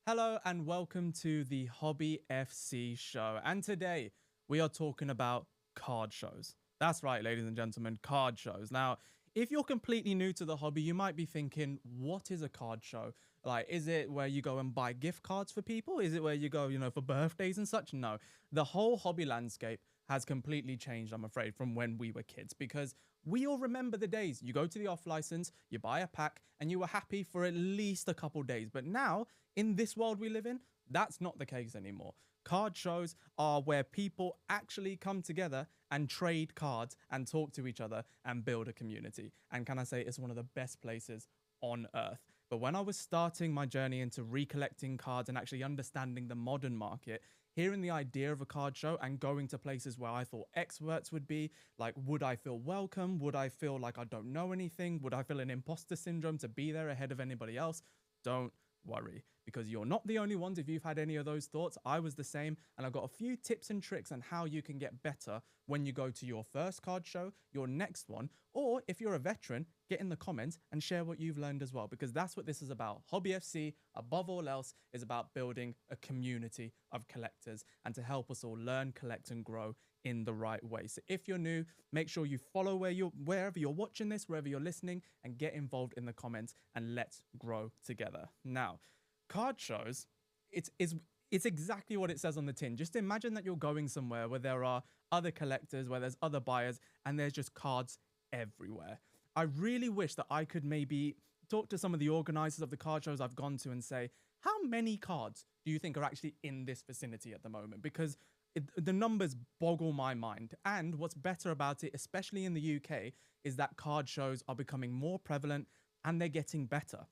Hello and welcome to the Hobby FC show. And today we are talking about card shows. That's right, ladies and gentlemen, card shows. Now, if you're completely new to the hobby, you might be thinking, what is a card show? Like, is it where you go and buy gift cards for people? Is it where you go, for birthdays and such? No. The whole hobby landscape has completely changed, I'm afraid, from when we were kids, because we all remember the days you go to the off license, you buy a pack, and you were happy for at least a couple days. But now, in this world we live in, that's not the case anymore. Card shows are where people actually come together and trade cards and talk to each other and build a community. And can I say it's one of the best places on earth. But when I was starting my journey into recollecting cards and actually understanding the modern market, hearing the idea of a card show and going to places where I thought experts would be, like, would I feel welcome? Would I feel like I don't know anything? Would I feel an imposter syndrome to be there ahead of anybody else? Don't worry, because you're not the only ones. If you've had any of those thoughts, I was the same, and I've got a few tips and tricks on how you can get better when you go to your first card show, your next one, or if you're a veteran, get in the comments and share what you've learned as well, because that's what this is about. Hobby FC, above all else, is about building a community of collectors and to help us all learn, collect, and grow in the right way. So if you're new, make sure you follow wherever you're watching this, wherever you're listening, and get involved in the comments, and let's grow together. Now, card shows, it's exactly what it says on the tin. Just imagine that you're going somewhere where there are other collectors, where there's other buyers, and there's just cards everywhere. I really wish that I could maybe talk to some of the organizers of the card shows I've gone to and say, how many cards do you think are actually in this vicinity at the moment? Because the numbers boggle my mind. And what's better about it, especially in the UK, is that card shows are becoming more prevalent and they're getting better.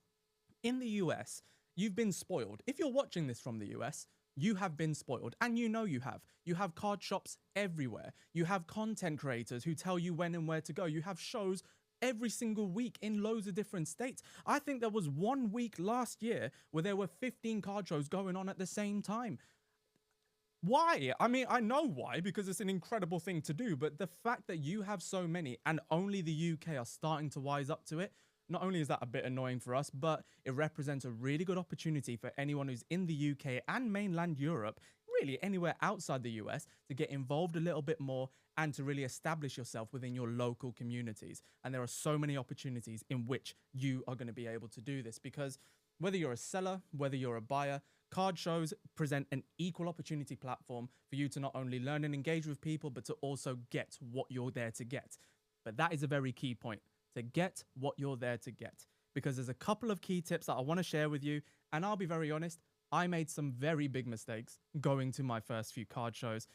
In the US, you've been spoiled. If you're watching this from the US, you have been spoiled, and you know you have. You have card shops everywhere. You have content creators who tell you when and where to go. You have shows every single week in loads of different states. I think there was 1 week last year where there were 15 card shows going on at the same time. Why? I mean, I know why, because it's an incredible thing to do, but the fact that you have so many and only the UK are starting to wise up to it, not only is that a bit annoying for us, but it represents a really good opportunity for anyone who's in the UK and mainland Europe, really anywhere outside the US, to get involved a little bit more and to really establish yourself within your local communities. And there are so many opportunities in which you are going to be able to do this, because whether you're a seller, whether you're a buyer, card shows present an equal opportunity platform for you to not only learn and engage with people, but to also get what you're there to get. But that is a very key point, to get what you're there to get, because there's a couple of key tips that I want to share with you. And I'll be very honest, I made some very big mistakes going to my first few card shows.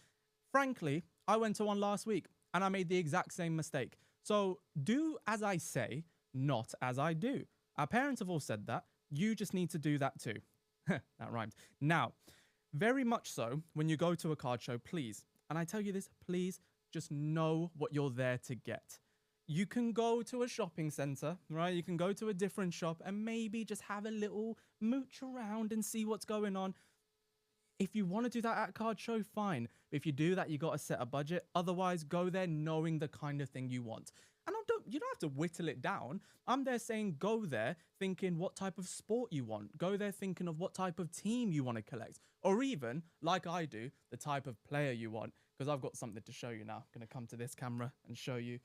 Frankly, I went to one last week and I made the exact same mistake. So do as I say, not as I do. Our parents have all said that. You just need to do that too. That rhymed. Now, very much so, when you go to a card show, please, and I tell you this, please just know what you're there to get. You can go to a shopping center, right? You can go to a different shop and maybe just have a little mooch around and see what's going on. If you want to do that at a card show, fine. If you do that, you got to set a budget. Otherwise, go there knowing the kind of thing you want. And you don't have to whittle it down. I'm there saying go there thinking what type of sport you want. Go there thinking of what type of team you want to collect. Or even, like I do, the type of player you want. Because I've got something to show you now. I'm going to come to this camera and show you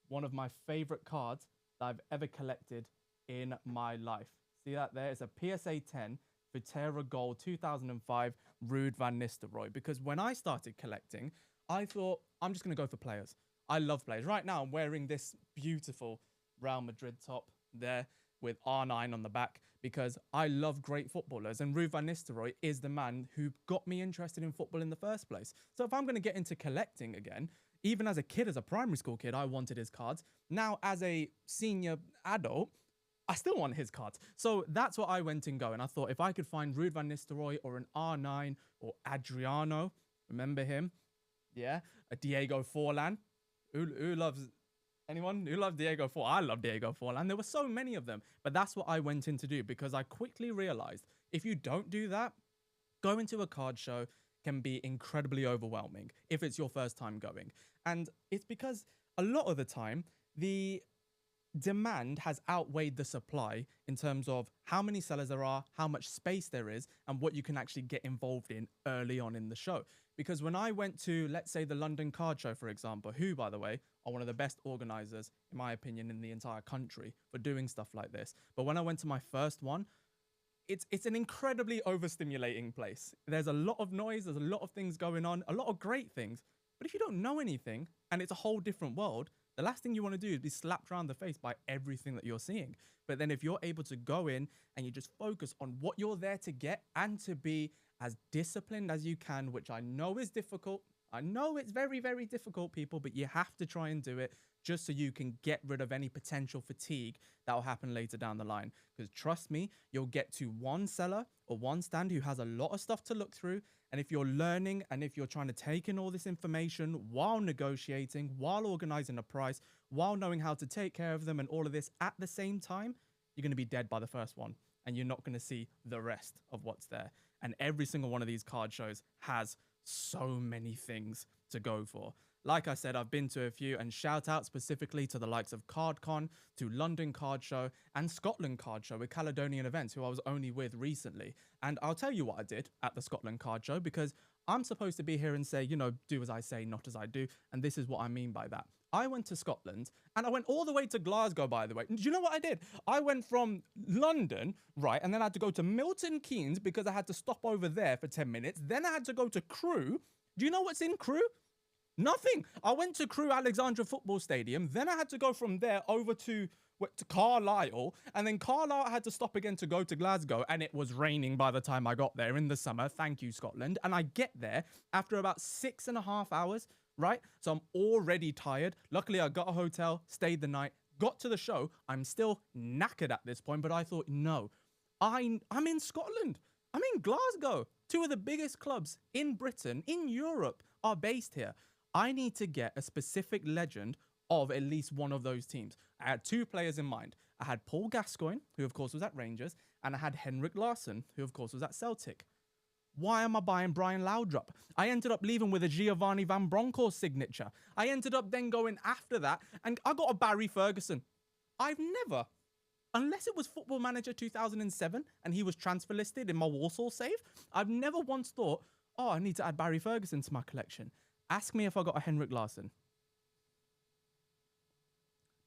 one of my favorite cards that I've ever collected in my life. See that there? It's a PSA 10 Futera Gold 2005 Ruud van Nistelrooy. Because when I started collecting, I thought, I'm just going to go for players. I love players. Right now, I'm wearing this beautiful Real Madrid top there with R9 on the back because I love great footballers. And Ruud van Nistelrooy is the man who got me interested in football in the first place. So if I'm going to get into collecting again, even as a kid, as a primary school kid, I wanted his cards. Now, as a senior adult, I still want his cards. So that's what I went and go. And I thought if I could find Ruud van Nistelrooy or an R9 or Adriano, remember him? Yeah, a Diego Forlan. Who loves... Anyone who loves Diego Forlan? I love Diego Forlan. There were so many of them. But that's what I went in to do because I quickly realized if you don't do that, going to a card show can be incredibly overwhelming if it's your first time going. And it's because a lot of the time, the demand has outweighed the supply in terms of how many sellers there are, how much space there is, and what you can actually get involved in early on in the show. Because when I went to, let's say, the London Card Show, for example, who, by the way, are one of the best organizers, in my opinion, in the entire country for doing stuff like this. But when I went to my first one, it's an incredibly overstimulating place. There's a lot of noise, there's a lot of things going on, a lot of great things. But if you don't know anything and it's a whole different world, the last thing you want to do is be slapped around the face by everything that you're seeing. But then if you're able to go in and you just focus on what you're there to get and to be as disciplined as you can, which I know is difficult. I know it's very, very difficult, people, but you have to try and do it just so you can get rid of any potential fatigue that will happen later down the line. Because trust me, you'll get to one seller or one stand who has a lot of stuff to look through. And if you're learning and if you're trying to take in all this information while negotiating, while organizing a price, while knowing how to take care of them and all of this at the same time, you're going to be dead by the first one. And you're not going to see the rest of what's there. And every single one of these card shows has so many things to go for. Like I said, I've been to a few, and shout out specifically to the likes of CardCon, to London Card Show, and Scotland Card Show with Caledonian Events, who I was only with recently. And I'll tell you what I did at the Scotland Card Show, because I'm supposed to be here and say, you know, do as I say, not as I do. And this is what I mean by that. I went to Scotland and I went all the way to Glasgow, by the way. Do you know what I did? I went from London, right? And then I had to go to Milton Keynes because I had to stop over there for 10 minutes. Then I had to go to Crewe. Do you know what's in Crewe? Nothing. I went to Crewe Alexandra Football Stadium. Then I had to go from there over to Carlisle. And then Carlisle I had to stop again to go to Glasgow. And it was raining by the time I got there in the summer. Thank you, Scotland. And I get there after about 6.5 hours, right? So I'm already tired. Luckily, I got a hotel, stayed the night, got to the show. I'm still knackered at this point. But I thought, no, I'm in Scotland. I'm in Glasgow. Two of the biggest clubs in Britain, in Europe, are based here. I need to get a specific legend of at least one of those teams. I had two players in mind. I had Paul Gascoigne, who of course was at Rangers, and I had Henrik Larsson, who of course was at Celtic. Why am I buying Brian Laudrup? I ended up leaving with a Giovanni Van Bronckhorst signature. I ended up then going after that, and I got a Barry Ferguson. I've never, unless it was Football Manager 2007, and he was transfer listed in my Walsall save, I've never once thought, oh, I need to add Barry Ferguson to my collection. Ask me if I got a Henrik Larsson.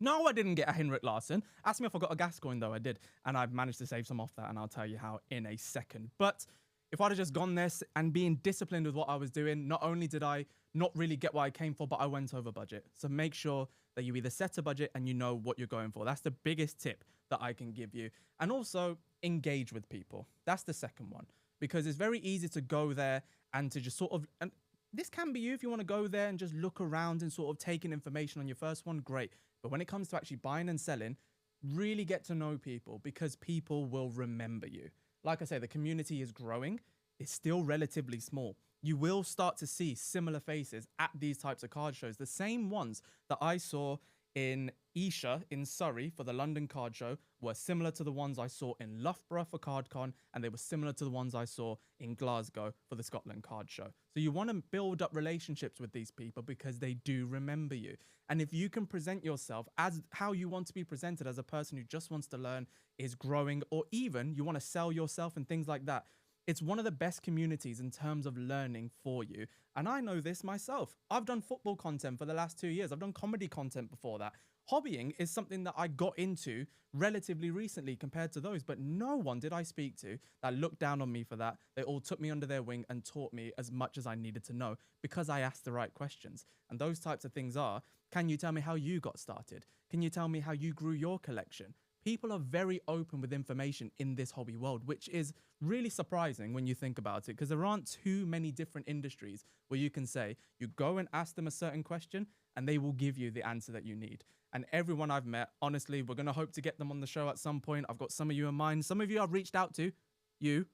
No, I didn't get a Henrik Larsson. Ask me if I got a Gascoigne, though. I did. And I've managed to save some off that, and I'll tell you how in a second. But if I'd have just gone there and being disciplined with what I was doing, not only did I not really get what I came for, but I went over budget. So make sure that you either set a budget and you know what you're going for. That's the biggest tip that I can give you. And also engage with people. That's the second one. Because it's very easy to go there and to just sort of... And this can be you if you want to go there and just look around and sort of take in information on your first one, great. But when it comes to actually buying and selling, really get to know people because people will remember you. Like I say, the community is growing. It's still relatively small. You will start to see similar faces at these types of card shows. The same ones that I saw in Esher in Surrey for the London Card Show were similar to the ones I saw in Loughborough for CardCon, and they were similar to the ones I saw in Glasgow for the Scotland Card Show. So you want to build up relationships with these people because they do remember you. And if you can present yourself as how you want to be presented as a person who just wants to learn, is growing, or even you want to sell yourself and things like that, it's one of the best communities in terms of learning for you. And I know this myself. I've done football content for the last 2 years. I've done comedy content before that. Hobbying is something that I got into relatively recently compared to those, but no one did I speak to that looked down on me for that. They all took me under their wing and taught me as much as I needed to know because I asked the right questions. And those types of things are, can you tell me how you got started? Can you tell me how you grew your collection? People are very open with information in this hobby world, which is really surprising when you think about it, because there aren't too many different industries where you can say, you go and ask them a certain question and they will give you the answer that you need. And everyone I've met, honestly, we're going to hope to get them on the show at some point. I've got some of you in mind. Some of you I've reached out to. You,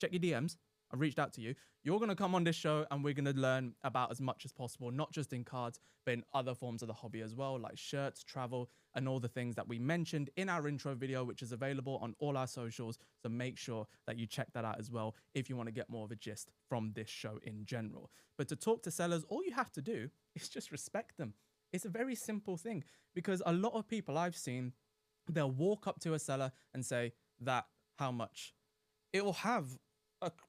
check your DMs. I've reached out to you. You're going to come on this show and we're going to learn about as much as possible, not just in cards, but in other forms of the hobby as well, like shirts, travel, and all the things that we mentioned in our intro video, which is available on all our socials. So make sure that you check that out as well if you want to get more of a gist from this show in general. But to talk to sellers, all you have to do is just respect them. It's a very simple thing because a lot of people I've seen, They'll walk up to a seller and say, that, how much? It will have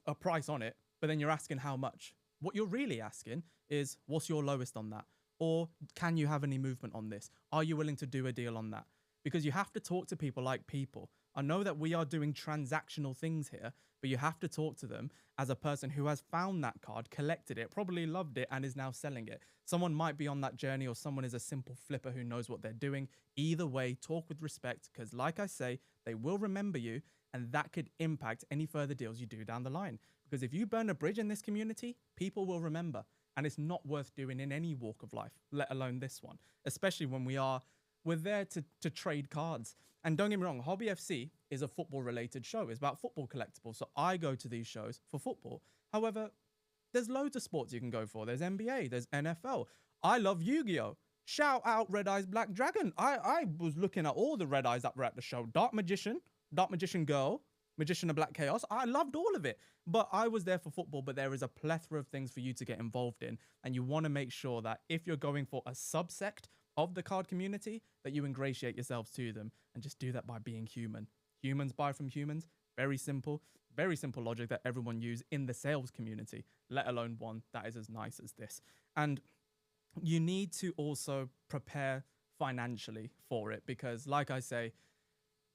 a price on it, but then you're asking how much. What you're really asking is, what's your lowest on that? Or can you have any movement on this? Are you willing to do a deal on that? Because you have to talk to people like people. I know that we are doing transactional things here, but you have to talk to them as a person who has found that card, collected it, probably loved it, and is now selling it. Someone might be on that journey, or someone is a simple flipper who knows what they're doing. Either way, talk with respect, because like I say, they will remember you, and that could impact any further deals you do down the line. Because if you burn a bridge in this community, people will remember. And it's not worth doing in any walk of life, let alone this one, especially when we're there to trade cards. And don't get me wrong, Hobby FC is a football related show. It's about football collectibles. So I go to these shows for football. However, there's loads of sports you can go for. There's NBA, there's NFL. I love Yu-Gi-Oh! Shout out Red Eyes Black Dragon. I was looking at all the Red Eyes that were at the show. Dark Magician Girl, Magician of Black Chaos. I loved all of it. But I was there for football, but there is a plethora of things for you to get involved in. And you want to make sure that if you're going for a subsect of the card community, that you ingratiate yourselves to them, and just do that by being human. Humans buy from humans. Very simple logic that everyone use in the sales community, let alone one that is as nice as this. And you need to also prepare financially for it, because like I say,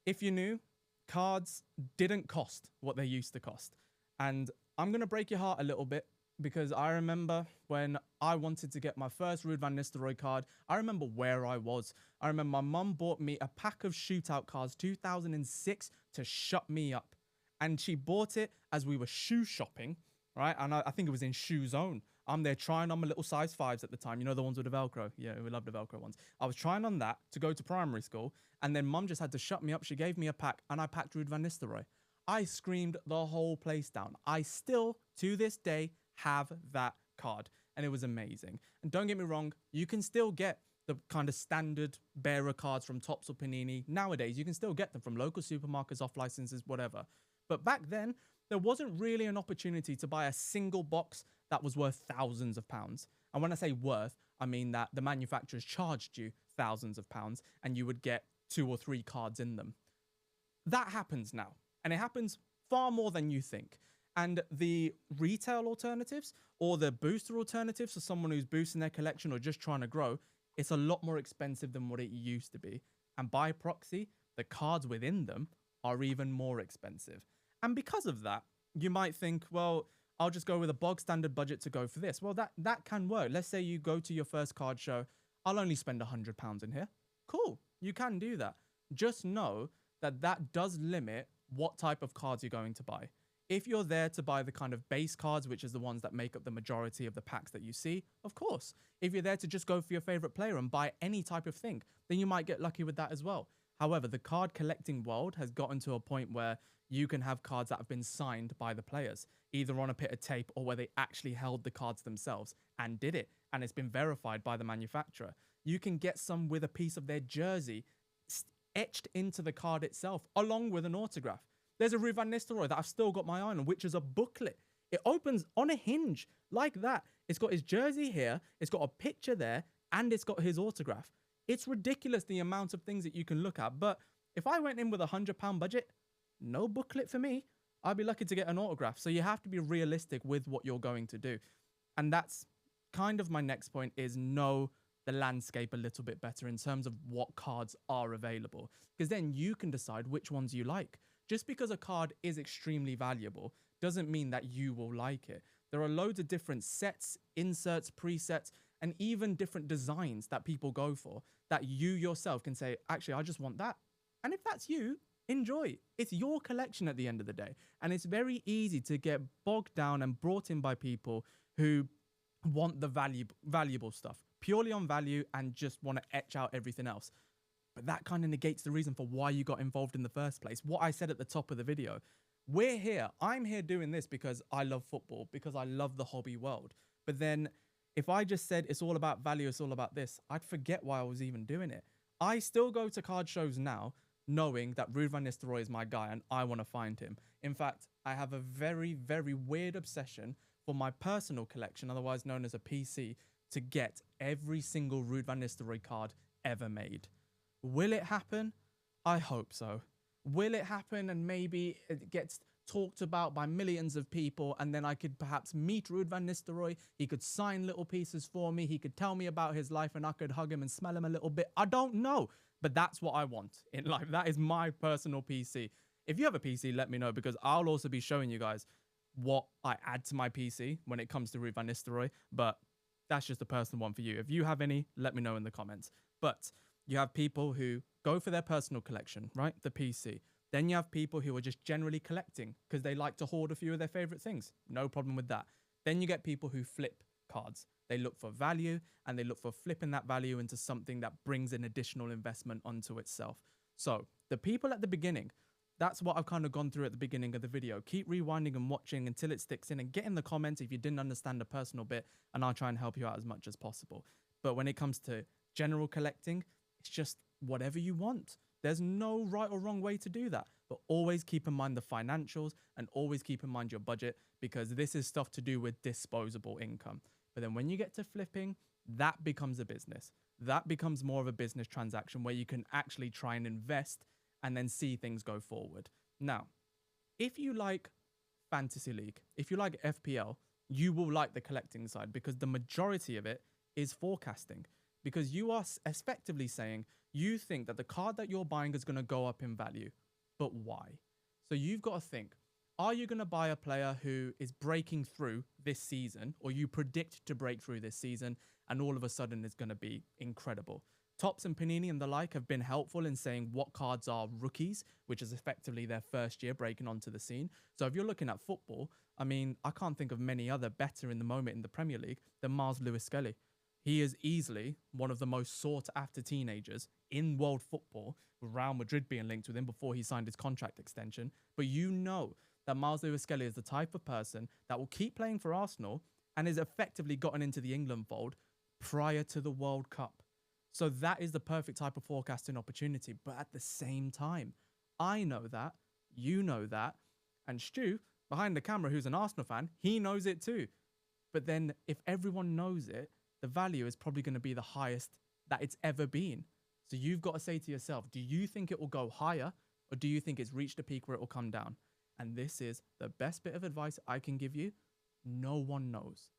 if you knew, cards didn't cost what they used to cost. And I'm going to break your heart a little bit, because I remember when I wanted to get my first Ruud van Nistelrooy card, I remember where I was. I remember my mum bought me a pack of shootout cards, 2006, to shut me up. And she bought it as we were shoe shopping, right? And I think it was in Shoe Zone. I'm there trying on my little size 5s at the time. You know, the ones with the Velcro? Yeah, we love the Velcro ones. I was trying on that to go to primary school. And then mum just had to shut me up. She gave me a pack, and I packed Ruud van Nistelrooy. I screamed the whole place down. I still, to this day, have that card, and it was amazing. And don't get me wrong, you can still get the kind of standard bearer cards from Topps or Panini. Nowadays, you can still get them from local supermarkets, off licenses, whatever. But back then, there wasn't really an opportunity to buy a single box that was worth thousands of pounds. And when I say worth, I mean that the manufacturers charged you thousands of pounds, and you would get 2 or 3 cards in them. That happens now, and it happens far more than you think. And the retail alternatives, or the booster alternatives for someone who's boosting their collection or just trying to grow, it's a lot more expensive than what it used to be. And by proxy, the cards within them are even more expensive. And because of that, you might think, well, I'll just go with a bog standard budget to go for this. Well, that can work. Let's say you go to your first card show. I'll only spend £100 in here. Cool, you can do that. Just know that that does limit what type of cards you're going to buy. If you're there to buy the kind of base cards, which is the ones that make up the majority of the packs that you see, of course. If you're there to just go for your favorite player and buy any type of thing, then you might get lucky with that as well. However, the card collecting world has gotten to a point where you can have cards that have been signed by the players, either on a bit of tape or where they actually held the cards themselves and did it, and it's been verified by the manufacturer. You can get some with a piece of their jersey etched into the card itself, along with an autograph. There's a Ruud van Nistelrooy that I've still got my eye on, which is a booklet. It opens on a hinge like that. It's got his jersey here, it's got a picture there, and it's got his autograph. It's ridiculous the amount of things that you can look at. But if I went in with £100 budget, no booklet for me. I'd be lucky to get an autograph. So you have to be realistic with what you're going to do. And that's kind of my next point, is know the landscape a little bit better in terms of what cards are available. Because then you can decide which ones you like. Just because a card is extremely valuable doesn't mean that you will like it. There are loads of different sets, inserts, presets, and even different designs that people go for that you yourself can say, actually, I just want that. And if that's you, enjoy. It's your collection at the end of the day. And it's very easy to get bogged down and brought in by people who want the valuable stuff purely on value and just want to etch out everything else. But that kind of negates the reason for why you got involved in the first place. What I said at the top of the video, we're here. I'm here doing this because I love football, because I love the hobby world. But then if I just said it's all about value, it's all about this, I'd forget why I was even doing it. I still go to card shows now knowing that Ruud van Nistelrooy is my guy and I want to find him. In fact, I have a very, very weird obsession for my personal collection, otherwise known as a PC, to get every single Ruud van Nistelrooy card ever made. Will it happen? I hope so. Will it happen and maybe it gets talked about by millions of people and then I could perhaps meet Ruud van Nistelrooy? He could sign little pieces for me. He could tell me about his life and I could hug him and smell him a little bit. I don't know, but that's what I want in life. That is my personal PC. If you have a PC, let me know because I'll also be showing you guys what I add to my PC when it comes to Ruud van Nistelrooy, but that's just a personal one for you. If you have any, let me know in the comments. But you have people who go for their personal collection, right? The PC. Then you have people who are just generally collecting because they like to hoard a few of their favorite things. No problem with that. Then you get people who flip cards. They look for value and they look for flipping that value into something that brings an additional investment onto itself. So the people at the beginning, that's what I've kind of gone through at the beginning of the video. Keep rewinding and watching until it sticks in and get in the comments if you didn't understand the personal bit and I'll try and help you out as much as possible. But when it comes to general collecting, it's just whatever you want. There's no right or wrong way to do that. But always keep in mind the financials and always keep in mind your budget because this is stuff to do with disposable income. But then when you get to flipping, that becomes a business. That becomes more of a business transaction where you can actually try and invest and then see things go forward. Now, if you like Fantasy League, if you like FPL, you will like the collecting side because the majority of it is forecasting. Because you are effectively saying you think that the card that you're buying is going to go up in value. But why? So you've got to think, are you going to buy a player who is breaking through this season or you predict to break through this season and all of a sudden it's going to be incredible? Topps and Panini and the like have been helpful in saying what cards are rookies, which is effectively their first year breaking onto the scene. So if you're looking at football, I mean, I can't think of many other better in the moment in the Premier League than Miles Lewis-Skelly. He is easily one of the most sought after teenagers in world football, with Real Madrid being linked with him before he signed his contract extension. But you know that Miles Lewis-Skelly is the type of person that will keep playing for Arsenal and has effectively gotten into the England fold prior to the World Cup. So that is the perfect type of forecasting opportunity. But at the same time, I know that, you know that, and Stu, behind the camera, who's an Arsenal fan, he knows it too. But then if everyone knows it, the value is probably going to be the highest that it's ever been. So you've got to say to yourself, do you think it will go higher or do you think it's reached a peak where it will come down? And this is the best bit of advice I can give you. No one knows.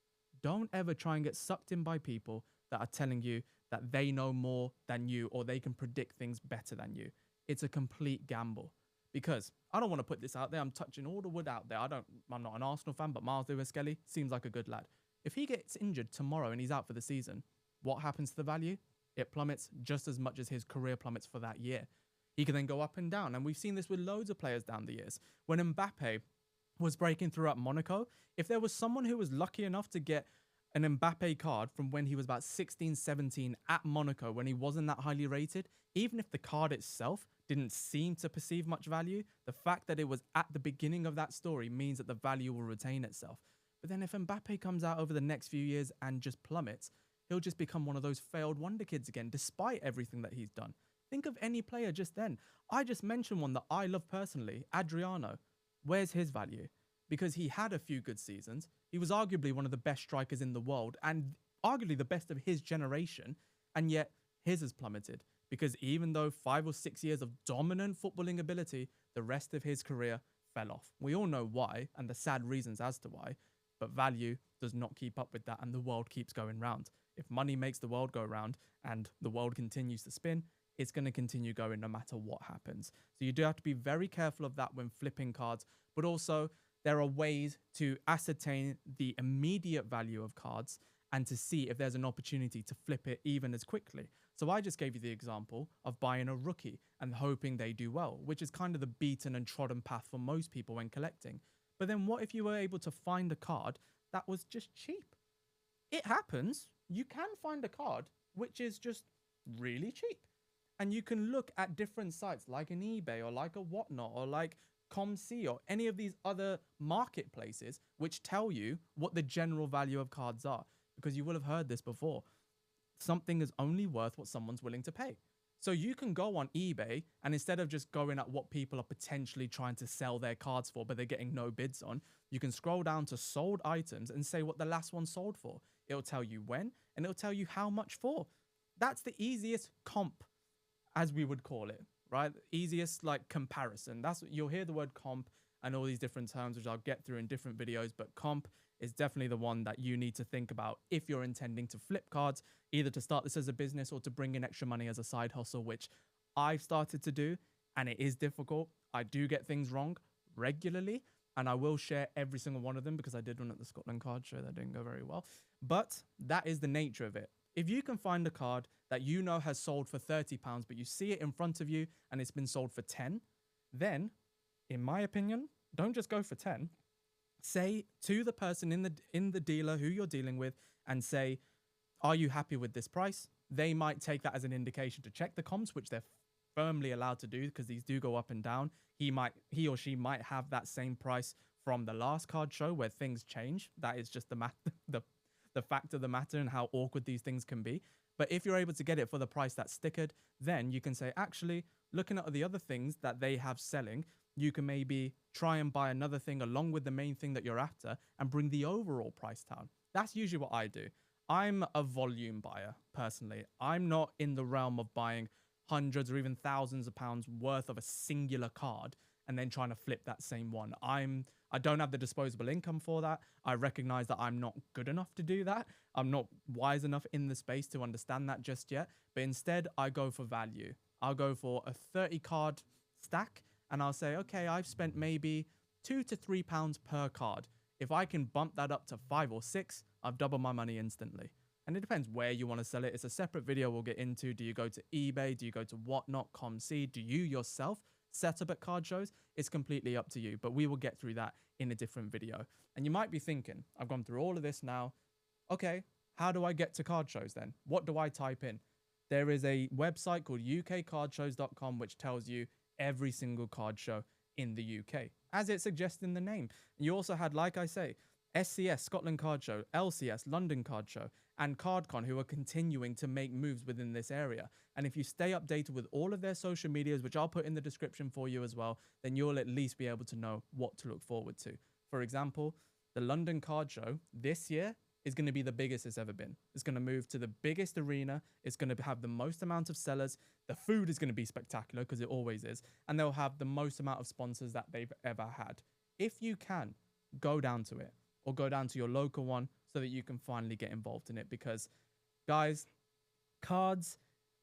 Don't ever try and get sucked in by people that are telling you that they know more than you or they can predict things better than you. It's a complete gamble. Because I don't want to put this out there. I'm touching all the wood out there. I'm not an Arsenal fan, but Miles Lewis-Skelly seems like a good lad. If he gets injured tomorrow and he's out for the season, what happens to the value? It plummets just as much as his career plummets for that year. He can then go up and down. And we've seen this with loads of players down the years. When Mbappe was breaking through at Monaco, if there was someone who was lucky enough to get an Mbappe card from when he was about 16, 17 at Monaco, when he wasn't that highly rated, even if the card itself didn't seem to perceive much value, the fact that it was at the beginning of that story means that the value will retain itself. But then if Mbappe comes out over the next few years and just plummets, he'll just become one of those failed wonder kids again, despite everything that he's done. Think of any player just then. I just mentioned one that I love personally, Adriano. Where's his value? Because he had a few good seasons. He was arguably one of the best strikers in the world and arguably the best of his generation. And yet his has plummeted because even though 5 or 6 years of dominant footballing ability, the rest of his career fell off. We all know why and the sad reasons as to why, but value does not keep up with that and the world keeps going round. If money makes the world go round and the world continues to spin, it's going to continue going no matter what happens. So you do have to be very careful of that when flipping cards, but also there are ways to ascertain the immediate value of cards and to see if there's an opportunity to flip it even as quickly. So I just gave you the example of buying a rookie and hoping they do well, which is kind of the beaten and trodden path for most people when collecting. But then what if you were able to find a card that was just cheap? It happens. You can find a card which is just really cheap. And you can look at different sites like an eBay or like a Whatnot or like ComC or any of these other marketplaces which tell you what the general value of cards are. Because you will have heard this before. Something is only worth what someone's willing to pay. So you can go on eBay and instead of just going at what people are potentially trying to sell their cards for, but they're getting no bids on, you can scroll down to sold items and say what the last one sold for. It'll tell you when and it'll tell you how much for. That's the easiest comp, as we would call it, right? Easiest like comparison. That's what you'll hear the word comp and all these different terms, which I'll get through in different videos. But comp is definitely the one that you need to think about if you're intending to flip cards, either to start this as a business or to bring in extra money as a side hustle, which I've started to do. And it is difficult. I do get things wrong regularly. And I will share every single one of them because I did one at the Scotland card show that didn't go very well. But that is the nature of it. If you can find a card that you know has sold for £30, but you see it in front of you and it's been sold for 10, then, in my opinion, don't just go for 10. Say to the person in the dealer who you're dealing with and say, are you happy with this price? They might take that as an indication to check the comps, which they're firmly allowed to do because these do go up and down. He or she might have that same price from the last card show where things change. That is just the fact of the matter and how awkward these things can be. But if you're able to get it for the price that's stickered, then you can say, actually, looking at the other things that they have selling, you can maybe try and buy another thing along with the main thing that you're after and bring the overall price down. That's usually what I do. I'm a volume buyer, personally. I'm not in the realm of buying hundreds or even thousands of pounds worth of a singular card and then trying to flip that same one. I don't have the disposable income for that. I recognize that I'm not good enough to do that. I'm not wise enough in the space to understand that just yet. But instead, I go for value. I'll go for a 30 card stack and I'll say, okay, I've spent maybe £2 to £3 per card. If I can bump that up to 5 or 6, I've doubled my money instantly. And it depends where you want to sell it. It's a separate video we'll get into. Do you go to eBay? Do you go to Whatnot, ComC? Do you yourself set up at card shows? It's completely up to you, but we will get through that in a different video. And you might be thinking, I've gone through all of this now. Okay, how do I get to card shows then? What do I type in? There is a website called ukcardshows.com which tells you every single card show in the UK, as it suggests in the name. You also had, like I say, SCS, Scotland Card Show, LCS, London Card Show, and CardCon, who are continuing to make moves within this area. And if you stay updated with all of their social medias, which I'll put in the description for you as well, then you'll at least be able to know what to look forward to. For example, the London Card Show this year is going to be the biggest it's ever been. It's going to move to the biggest arena. It's going to have the most amount of sellers. The food is going to be spectacular because it always is. And they'll have the most amount of sponsors that they've ever had. If you can, go down to it or go down to your local one so that you can finally get involved in it. Because, guys, cards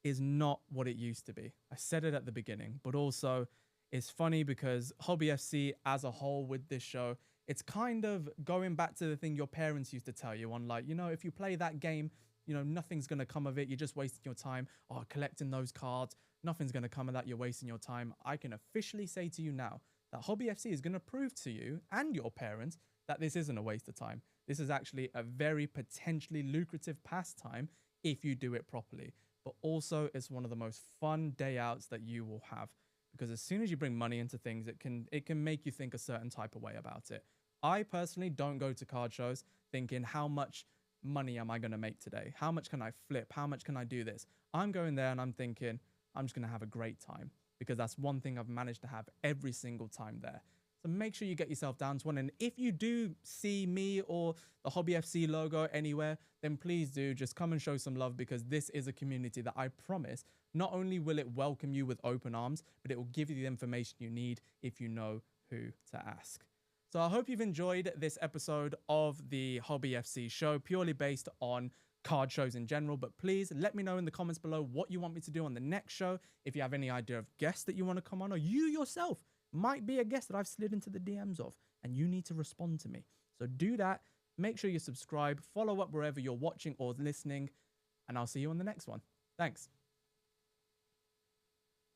is not what it used to be. I said it at the beginning, but also it's funny because Hobby FC as a whole with this show, it's kind of going back to the thing your parents used to tell you on, like, you know, if you play that game, you know, nothing's going to come of it. You're just wasting your time. Oh, collecting those cards, nothing's going to come of that. You're wasting your time. I can officially say to you now that Hobby FC is going to prove to you and your parents that this isn't a waste of time. This is actually a very potentially lucrative pastime if you do it properly. But also, it's one of the most fun day outs that you will have. Because as soon as you bring money into things, it can make you think a certain type of way about it. I personally don't go to card shows thinking, how much money am I going to make today? How much can I flip? How much can I do this? I'm going there and I'm thinking, I'm just going to have a great time. Because that's one thing I've managed to have every single time there. So make sure you get yourself down to one. And if you do see me or the Hobby FC logo anywhere, then please do just come and show some love, because this is a community that I promise not only will it welcome you with open arms, but it will give you the information you need if you know who to ask. So I hope you've enjoyed this episode of the Hobby FC show, purely based on card shows in general. But please let me know in the comments below what you want me to do on the next show. If you have any idea of guests that you want to come on, or you yourself might be a guest that I've slid into the DMs of and you need to respond to me. So do that. Make sure you subscribe, follow up wherever you're watching or listening, and I'll see you on the next one. Thanks.